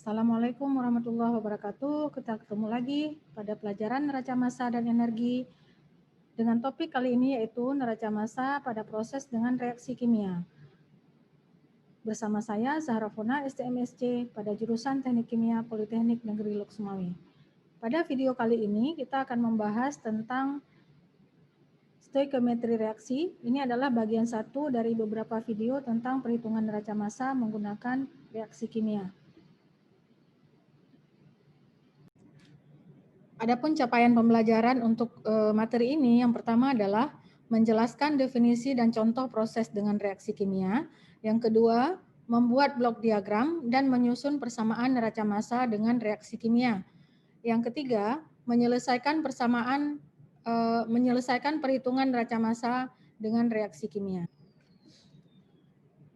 Assalamualaikum warahmatullahi wabarakatuh. Kita ketemu lagi pada pelajaran neraca massa dan energi dengan topik kali ini yaitu neraca massa pada proses dengan reaksi kimia. Bersama saya Zahra Fona, STMSC pada jurusan Teknik Kimia Politeknik Negeri Lok Sumawe. Pada video kali ini kita akan membahas tentang stoikiometri reaksi. Ini adalah bagian satu dari beberapa video tentang perhitungan neraca massa menggunakan reaksi kimia. Adapun capaian pembelajaran untuk materi ini yang pertama adalah menjelaskan definisi dan contoh proses dengan reaksi kimia. Yang kedua, membuat blok diagram dan menyusun persamaan neraca massa dengan reaksi kimia. Yang ketiga, menyelesaikan perhitungan neraca massa dengan reaksi kimia.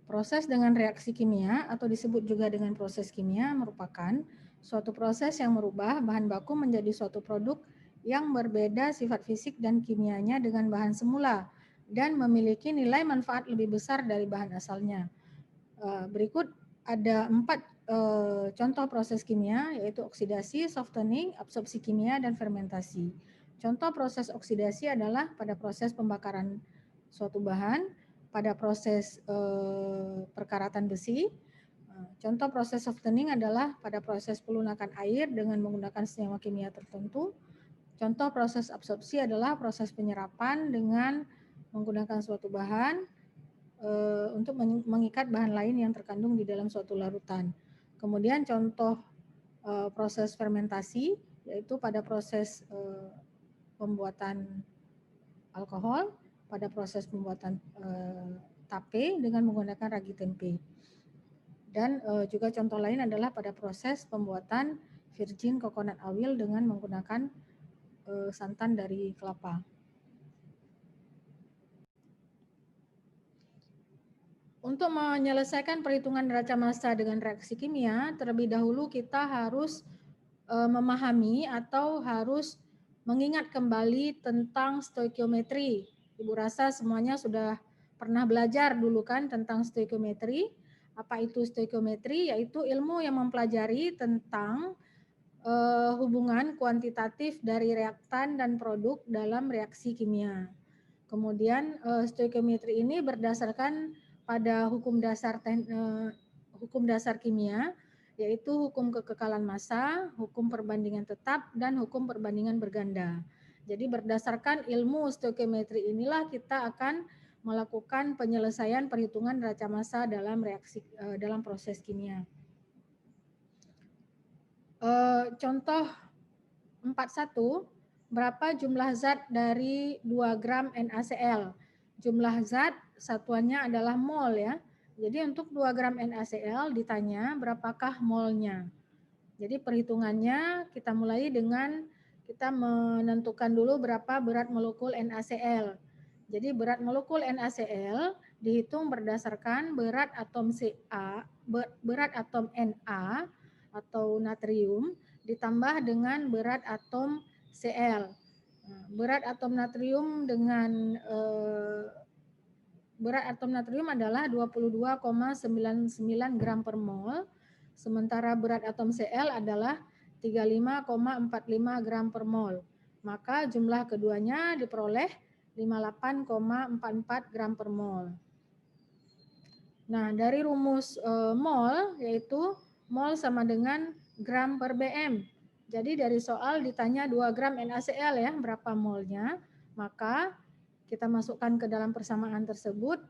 Proses dengan reaksi kimia atau disebut juga dengan proses kimia merupakan suatu proses yang merubah bahan baku menjadi suatu produk yang berbeda sifat fisik dan kimianya dengan bahan semula dan memiliki nilai manfaat lebih besar dari bahan asalnya. Berikut ada 4 contoh proses kimia, yaitu oksidasi, softening, absorpsi kimia, dan fermentasi. Contoh proses oksidasi adalah pada proses pembakaran suatu bahan, pada proses perkaratan besi. Contoh proses softening adalah pada proses pelunakan air dengan menggunakan senyawa kimia tertentu. Contoh proses absorpsi adalah proses penyerapan dengan menggunakan suatu bahan untuk mengikat bahan lain yang terkandung di dalam suatu larutan. Kemudian contoh proses fermentasi yaitu pada proses pembuatan alkohol, pada proses pembuatan tape dengan menggunakan ragi tempe. Dan juga contoh lain adalah pada proses pembuatan virgin coconut oil dengan menggunakan santan dari kelapa. Untuk menyelesaikan perhitungan neraca massa dengan reaksi kimia, terlebih dahulu kita harus memahami atau harus mengingat kembali tentang stoikiometri. Ibu rasa semuanya sudah pernah belajar dulu kan tentang stoikiometri. Apa itu stoikiometri? Yaitu ilmu yang mempelajari tentang hubungan kuantitatif dari reaktan dan produk dalam reaksi kimia. Kemudian stoikiometri ini berdasarkan pada hukum dasar kimia, yaitu hukum kekekalan massa, hukum perbandingan tetap, dan hukum perbandingan berganda. Jadi berdasarkan ilmu stoikiometri inilah kita akan melakukan penyelesaian perhitungan neraca massa dalam proses kimia. Contoh 41, berapa jumlah zat dari 2 gram NaCl? Jumlah zat satuannya adalah mol ya. Jadi untuk 2 gram NaCl ditanya berapakah molnya. Jadi perhitungannya kita mulai dengan kita menentukan dulu berapa berat molekul NaCl. Jadi berat molekul NaCl dihitung berdasarkan berat atom berat atom Na atau natrium ditambah dengan berat atom Cl. Berat atom natrium adalah 22,99 gram per mol, sementara berat atom Cl adalah 35,45 gram per mol. Maka jumlah keduanya diperoleh 58,44 gram per mol. Nah, dari rumus mol yaitu mol sama dengan gram per BM. Jadi dari soal ditanya 2 gram NaCl ya, berapa molnya, maka kita masukkan ke dalam persamaan tersebut,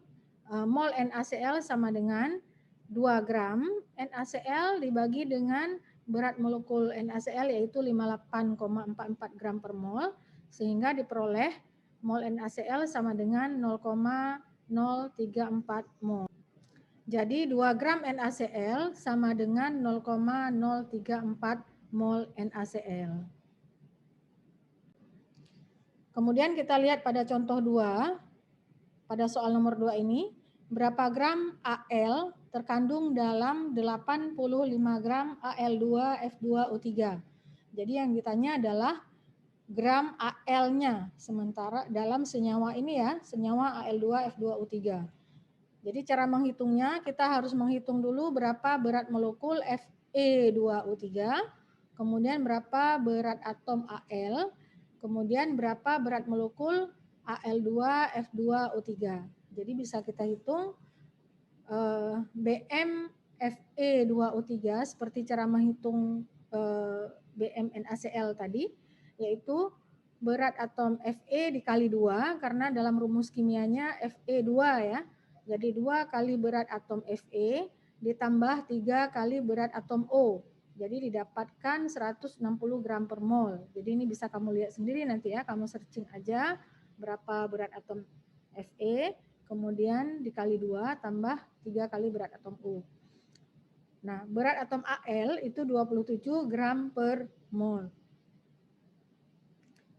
mol NaCl sama dengan 2 gram NaCl dibagi dengan berat molekul NaCl yaitu 58,44 gram per mol, sehingga diperoleh mol NaCl sama dengan 0,034 mol. Jadi 2 gram NaCl sama dengan 0,034 mol NaCl. Kemudian kita lihat pada contoh 2, pada soal nomor 2 ini, berapa gram Al terkandung dalam 85 gram Al2F2O3. Jadi yang ditanya adalah gram Al-nya, sementara dalam senyawa ini ya, senyawa Al2F2O3. Jadi cara menghitungnya kita harus menghitung dulu berapa berat molekul Fe2O3, kemudian berapa berat atom Al, kemudian berapa berat molekul Al2F2O3. Jadi bisa kita hitung BM Fe2O3 seperti cara menghitung BM NaCl tadi, yaitu berat atom Fe dikali 2, karena dalam rumus kimianya Fe2 ya. Jadi 2 kali berat atom Fe ditambah 3 kali berat atom O. Jadi didapatkan 160 gram per mol. Jadi ini bisa kamu lihat sendiri nanti ya, kamu searching aja berapa berat atom Fe, kemudian dikali 2 tambah 3 kali berat atom U. Nah, berat atom Al itu 27 gram per mol.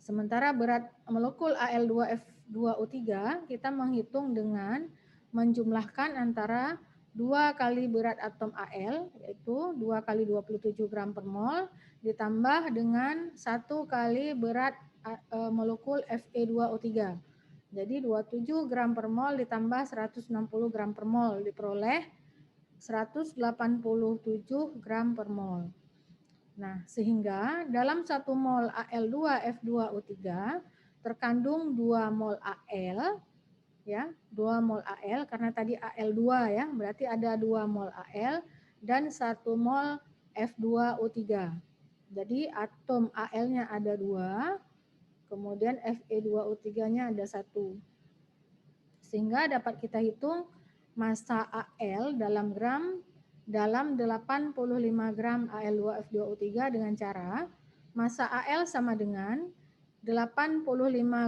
Sementara berat molekul Al2F2O3 kita menghitung dengan menjumlahkan antara 2 kali berat atom Al, yaitu 2 kali 27 gram per mol, ditambah dengan 1 kali berat molekul Fe2O3. Jadi 27 gram per mol ditambah 160 gram per mol diperoleh 187 gram per mol. Nah, sehingga dalam 1 mol Al2F2O3 terkandung 2 mol Al, ya, 2 mol Al karena tadi Al2 ya, berarti ada 2 mol Al dan 1 mol F2O3. Jadi atom Al-nya ada 2, kemudian Fe2O3-nya ada 1. Sehingga dapat kita hitung massa Al dalam gram dalam 85 gram Al2F2O3 dengan cara massa Al sama dengan 85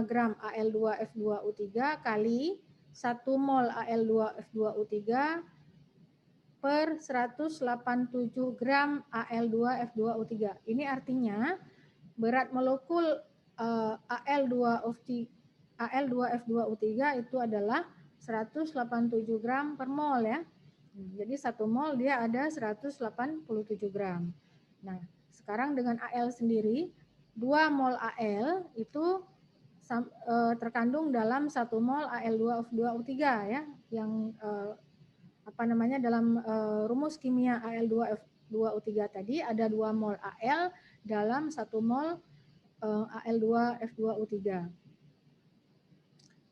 gram Al2F2O3 kali 1 mol Al2F2O3 per 187 gram Al2F2O3. Ini artinya berat molekul Al2F2O3 itu adalah 187 gram per mol ya. Jadi 1 mol dia ada 187 gram. Nah, sekarang dengan Al sendiri, 2 mol Al itu terkandung dalam 1 mol Al2F2O3 ya, yang dalam rumus kimia Al2F2O3 tadi ada 2 mol Al dalam 1 mol Al2F2O3.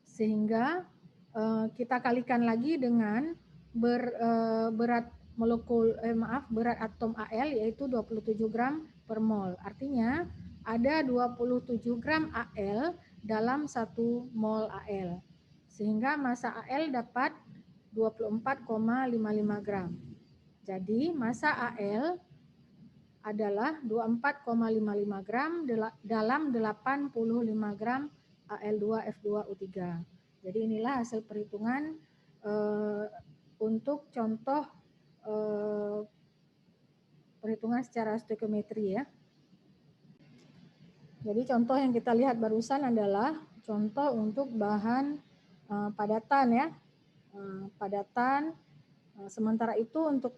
Sehingga kita kalikan lagi dengan berat atom Al yaitu 27 gram per mol. Artinya ada 27 gram Al dalam 1 mol Al. Sehingga massa Al dapat 24,55 gram. Jadi massa Al adalah 24,55 gram dalam 85 gram Al2F2O3. Jadi inilah hasil perhitungan untuk contoh perhitungan secara stoikiometri ya. Jadi contoh yang kita lihat barusan adalah contoh untuk bahan padatan ya. Padatan. Sementara itu untuk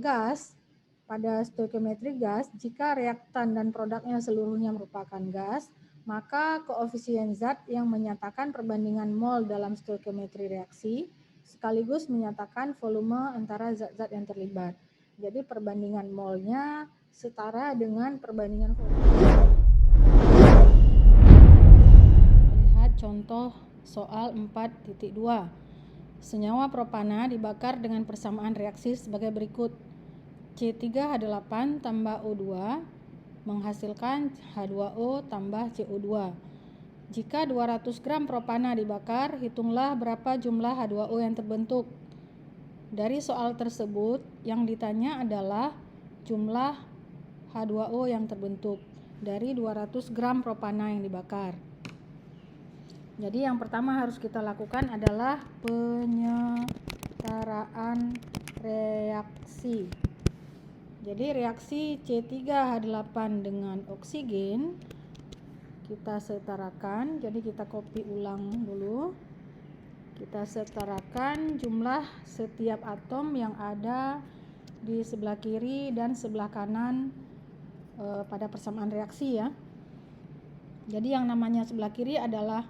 gas, pada stoikiometri gas, jika reaktan dan produknya seluruhnya merupakan gas, maka koefisien zat yang menyatakan perbandingan mol dalam stoikiometri reaksi sekaligus menyatakan volume antara zat-zat yang terlibat. Jadi perbandingan molnya setara dengan perbandingan volume. Lihat contoh soal 4.2. Senyawa propana dibakar dengan persamaan reaksi sebagai berikut. C3H8 tambah O2 menghasilkan H2O tambah CO2. Jika 200 gram propana dibakar, hitunglah berapa jumlah H2O yang terbentuk. Dari soal tersebut, yang ditanya adalah jumlah H2O yang terbentuk dari 200 gram propana yang dibakar. Jadi yang pertama harus kita lakukan adalah penyetaraan reaksi. Jadi reaksi C3H8 dengan oksigen kita setarakan. Jadi kita copy ulang dulu. Kita setarakan jumlah setiap atom yang ada di sebelah kiri dan sebelah kanan pada persamaan reaksi ya. Jadi yang namanya sebelah kiri adalah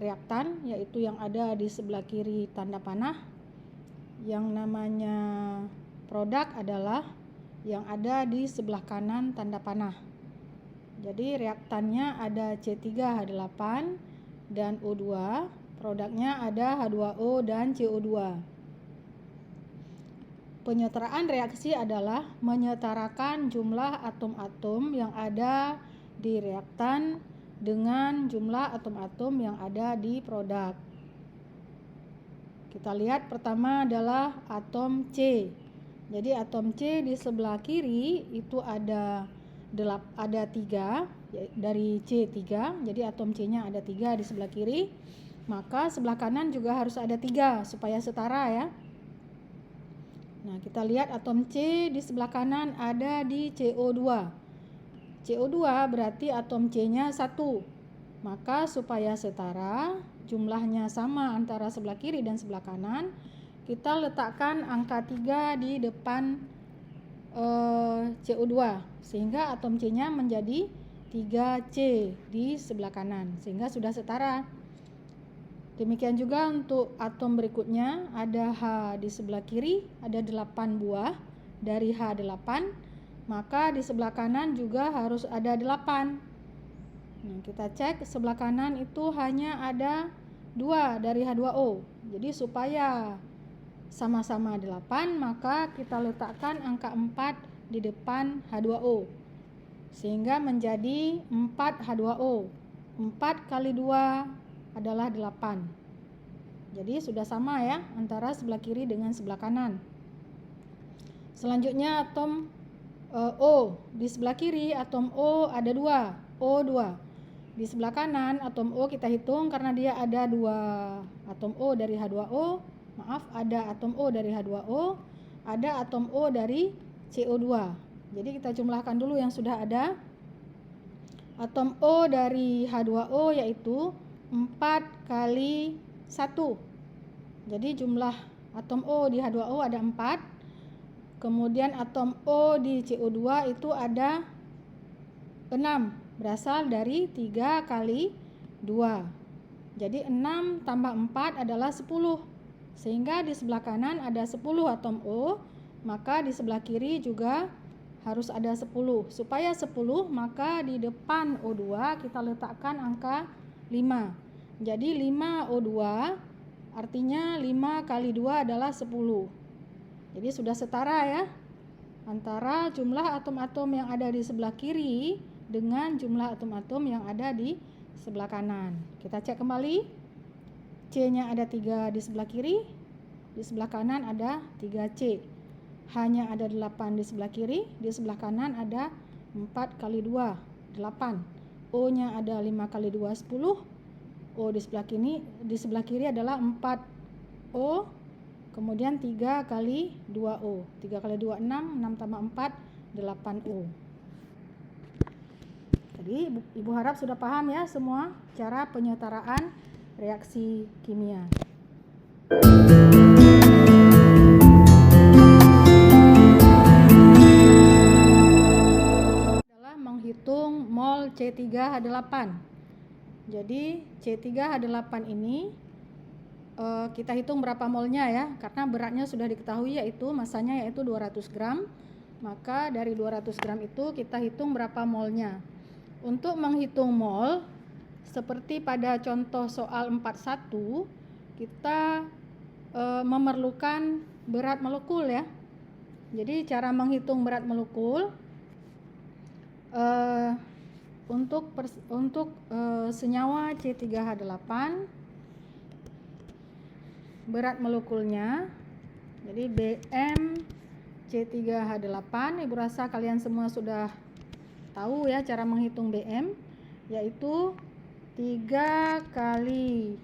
reaktan, yaitu yang ada di sebelah kiri tanda panah. Yang namanya produk adalah yang ada di sebelah kanan tanda panah. Jadi reaktannya ada C3H8 dan O2, produknya ada H2O dan CO2. Penyetaraan reaksi adalah menyetarakan jumlah atom-atom yang ada di reaktan dengan jumlah atom-atom yang ada di produk. Kita lihat pertama adalah atom C. Jadi atom C di sebelah kiri itu ada 3 dari C3. Jadi atom C-nya ada 3 di sebelah kiri. Maka sebelah kanan juga harus ada 3 supaya setara ya. Nah, kita lihat atom C di sebelah kanan ada di CO2. CO2 berarti atom C-nya 1. Maka supaya setara, jumlahnya sama antara sebelah kiri dan sebelah kanan, kita letakkan angka 3 di depan CO2 sehingga atom C-nya menjadi 3C di sebelah kanan sehingga sudah setara. Demikian juga untuk atom berikutnya, ada H di sebelah kiri, ada 8 buah dari H8, maka di sebelah kanan juga harus ada 8. Nah, kita cek sebelah kanan itu hanya ada 2 dari H2O. Jadi supaya sama-sama 8, maka kita letakkan angka 4 di depan H2O sehingga menjadi 4 H2O. 4 kali 2 adalah 8. Jadi sudah sama ya antara sebelah kiri dengan sebelah kanan. Selanjutnya atom O. Di sebelah kiri atom O ada 2, O2. Di sebelah kanan atom O kita hitung karena dia ada 2 atom O dari H2O. Ada atom O dari H2O, ada atom O dari CO2. Jadi kita jumlahkan dulu yang sudah ada. Atom O dari H2O yaitu 4 kali 1. Jadi jumlah atom O di H2O ada 4. Kemudian atom O di CO2 itu ada 6. Berasal dari 3 kali 2. Jadi 6 tambah 4 adalah 10. Sehingga di sebelah kanan ada 10 atom O, maka di sebelah kiri juga harus ada 10. Supaya 10, maka di depan O2 kita letakkan angka 5. Jadi 5O2 artinya 5 kali 2 adalah 10. Jadi sudah setara ya antara jumlah atom-atom yang ada di sebelah kiri dengan jumlah atom-atom yang ada di sebelah kanan. Kita cek kembali. C-nya ada 3 di sebelah kiri, di sebelah kanan ada 3C. H-nya ada 8 di sebelah kiri, di sebelah kanan ada 4 kali 2, 8. O-nya ada 5 kali 2, 10. O di sebelah kiri adalah 4O, kemudian 3 kali 2O. 3 kali 2, 6, 6 tambah 4, 8O. Jadi Ibu harap sudah paham ya semua cara penyetaraan reaksi kimia. Adalah menghitung mol C3H8. Jadi C3H8 ini kita hitung berapa molnya ya, karena beratnya sudah diketahui yaitu masanya yaitu 200 gram. Maka dari 200 gram itu kita hitung berapa molnya. Untuk menghitung mol, seperti pada contoh soal 41, kita memerlukan berat molekul ya. Jadi cara menghitung berat molekul untuk senyawa C3H8, berat molekulnya, jadi Bm C3H8, Ibu rasa kalian semua sudah tahu ya cara menghitung Bm, yaitu 3 kali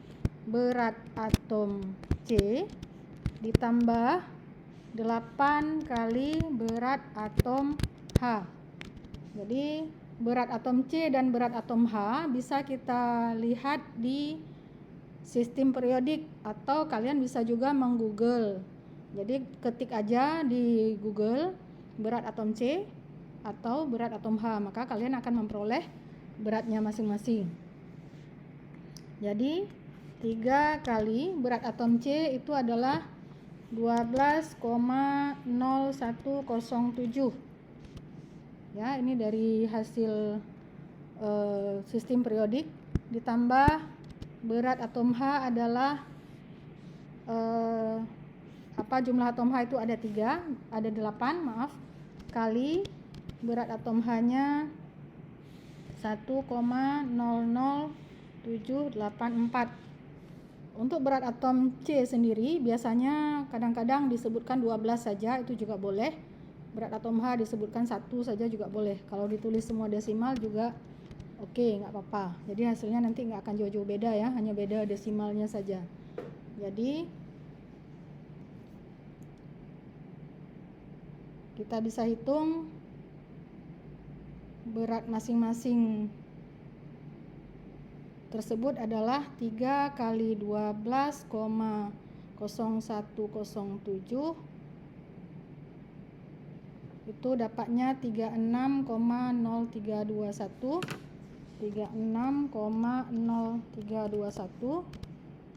berat atom C ditambah 8 kali berat atom H. Jadi berat atom C dan berat atom H bisa kita lihat di sistem periodik atau kalian bisa juga menggoogle. Jadi ketik aja di Google berat atom C atau berat atom H, maka kalian akan memperoleh beratnya masing-masing. Jadi 3 kali berat atom C itu adalah 12,0107 Ya, ini dari hasil sistem periodik, ditambah berat atom H adalah jumlah atom H itu ada 8 maaf, kali berat atom H-nya 1,00784. Untuk berat atom C sendiri biasanya kadang-kadang disebutkan 12 saja, itu juga boleh. Berat atom H disebutkan 1 saja juga boleh. Kalau ditulis semua desimal juga oke, nggak apa-apa. Jadi hasilnya nanti nggak akan jauh-jauh beda ya, hanya beda desimalnya saja. Jadi kita bisa hitung berat masing-masing tersebut adalah 3 kali 12,0107, itu dapatnya 36,0321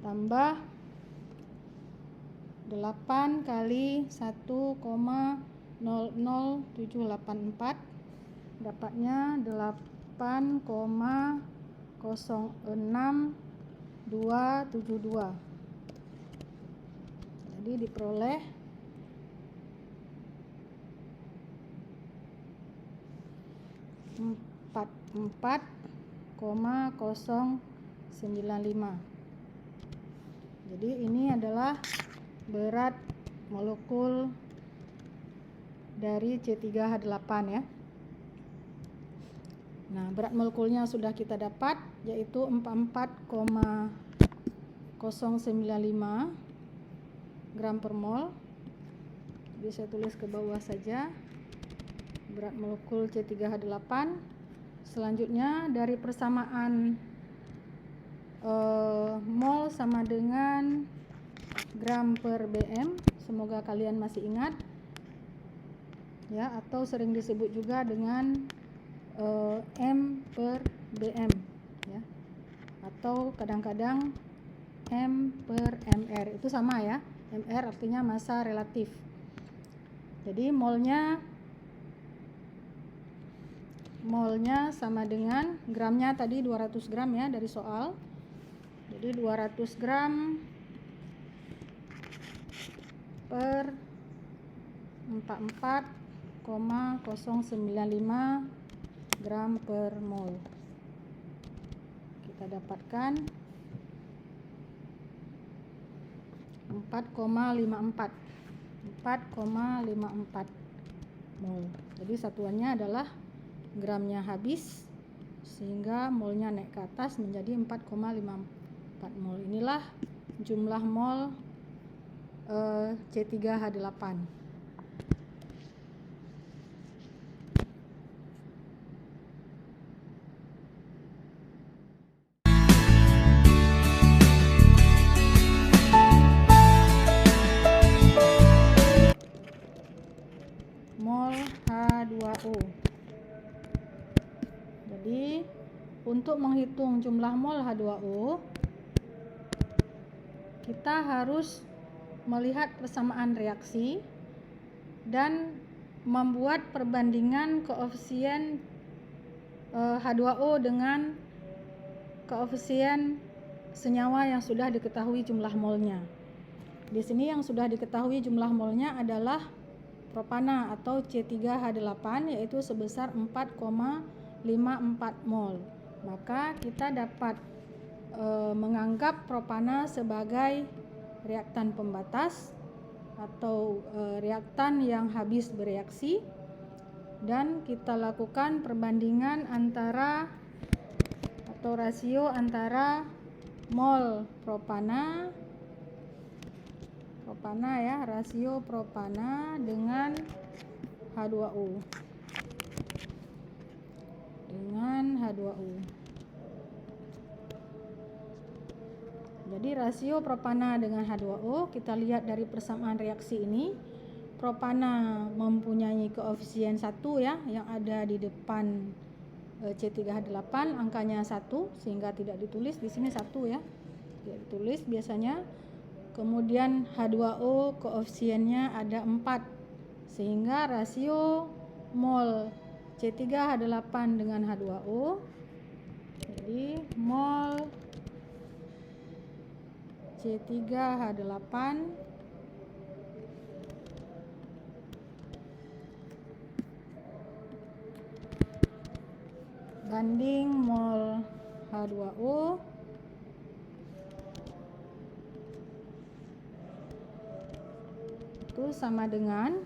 tambah 8 kali 1,00784, dapatnya 8,06272. Jadi diperoleh 44,095. Jadi ini adalah berat molekul dari C3H8 ya. Nah, berat molekulnya sudah kita dapat, yaitu 44,095 gram per mol. Jadi saya tulis ke bawah saja berat molekul C3H8. Selanjutnya dari persamaan mol sama dengan gram per bm, semoga kalian masih ingat ya, atau sering disebut juga dengan m per bm ya, atau kadang-kadang m per mr, itu sama ya. Mr artinya massa relatif. Jadi molnya sama dengan gramnya tadi 200 gram ya dari soal. Jadi 200 gram per 44,095 gram per mol. Kita dapatkan 4,54 mol. Jadi satuannya adalah gramnya habis sehingga molnya naik ke atas menjadi 4,54 mol. Inilah jumlah mol C3H8. Mol H2O. Jadi untuk menghitung jumlah mol H2O, kita harus melihat persamaan reaksi dan membuat perbandingan koefisien H2O dengan koefisien senyawa yang sudah diketahui jumlah molnya. Di sini yang sudah diketahui jumlah molnya adalah propana atau C3H8, yaitu sebesar 4,54 mol. Maka kita dapat menganggap propana sebagai reaktan pembatas atau reaktan yang habis bereaksi, dan kita lakukan perbandingan antara atau rasio antara mol propana ya, rasio propana dengan H2O. Jadi rasio propana dengan H2O, kita lihat dari persamaan reaksi ini. Propana mempunyai koefisien 1 ya, yang ada di depan C3H8, angkanya 1 sehingga tidak ditulis di sini 1 ya. Tidak ditulis biasanya. Kemudian H2O koefisiennya ada 4 sehingga rasio mol C3H8 dengan H2O. Jadi mol C3H8 banding mol H2O itu sama dengan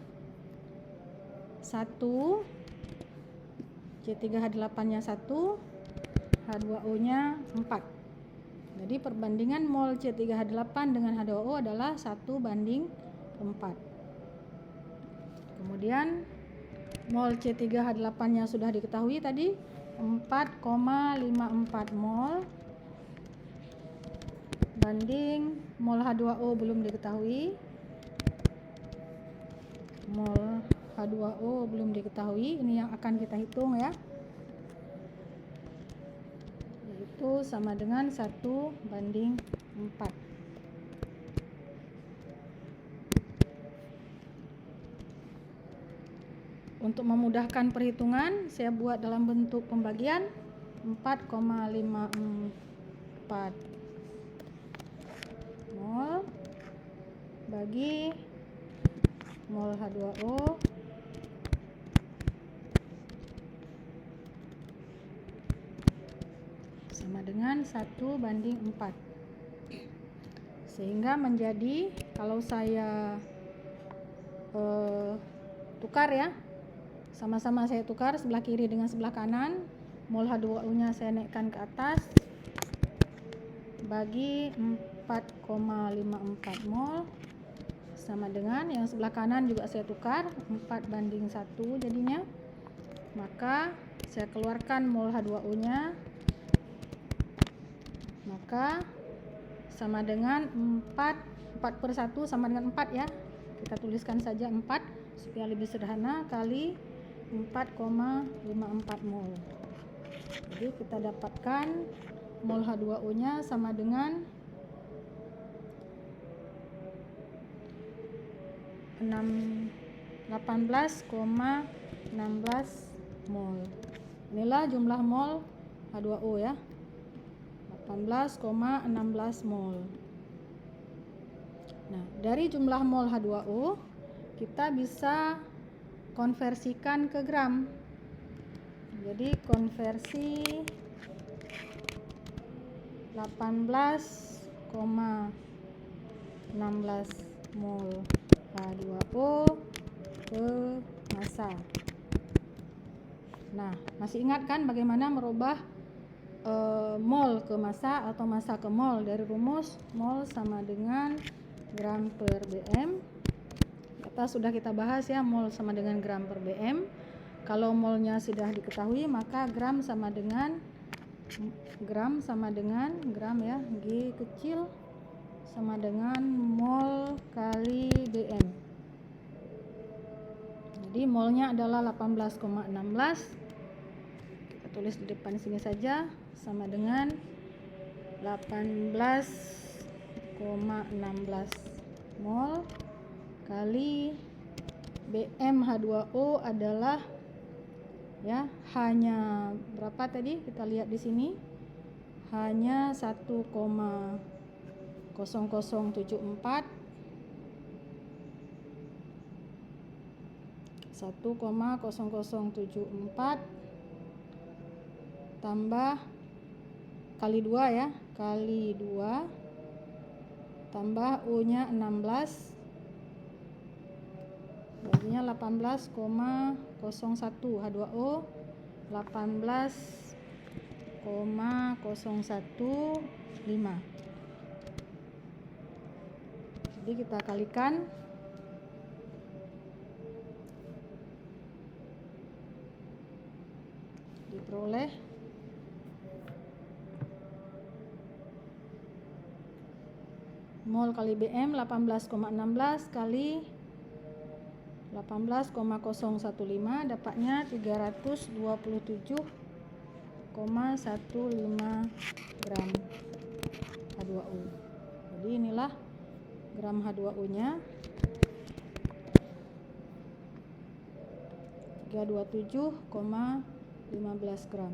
1, C3H8-nya 1, H2O-nya 4. Jadi perbandingan mol C3H8 dengan H2O adalah 1:4. Kemudian mol C3H8-nya sudah diketahui tadi 4,54 mol banding mol H2O belum diketahui. Mol H2O belum diketahui, ini yang akan kita hitung ya, yaitu sama dengan 1:4. Untuk memudahkan perhitungan, saya buat dalam bentuk pembagian 4,54 mol bagi mol H2O sama dengan 1:4. Sehingga menjadi, kalau saya tukar ya, sama-sama saya tukar sebelah kiri dengan sebelah kanan, mol H2O-nya saya naikkan ke atas, bagi 4,54 mol sama dengan yang sebelah kanan juga saya tukar 4:1 jadinya. Maka saya keluarkan mol H2O-nya, maka sama dengan 4/1 sama dengan 4 ya. Kita tuliskan saja 4 supaya lebih sederhana, kali 4,54 mol. Jadi kita dapatkan mol H2O-nya sama dengan 18,16 mol. Inilah jumlah mol H2O ya, 18,16 mol. Nah, dari jumlah mol H2O kita bisa konversikan ke gram. Jadi konversi 18,16 mol H2O ke massa. Nah, masih ingat kan bagaimana merubah mol ke massa atau massa ke mol dari rumus mol sama dengan gram per bm. Sudah kita bahas ya, mol sama dengan gram per bm. Kalau molnya sudah diketahui, maka gram sama dengan gram ya, G kecil sama dengan mol kali bm. Jadi molnya adalah 18,16. Kita tulis di depan sini saja, sama dengan 18,16 mol kali bm H2O adalah ya, hanya berapa tadi kita lihat di sini, hanya 1,0074 tambah kali 2 ya, kali 2 tambah U nya 16 baginya 18,01 H2O 18,015. Jadi kita kalikan, diperoleh mol kali bm 18,16 kali 18,015 dapatnya 327,15 gram H2O. Jadi inilah gram H2O nya 327,15 gram.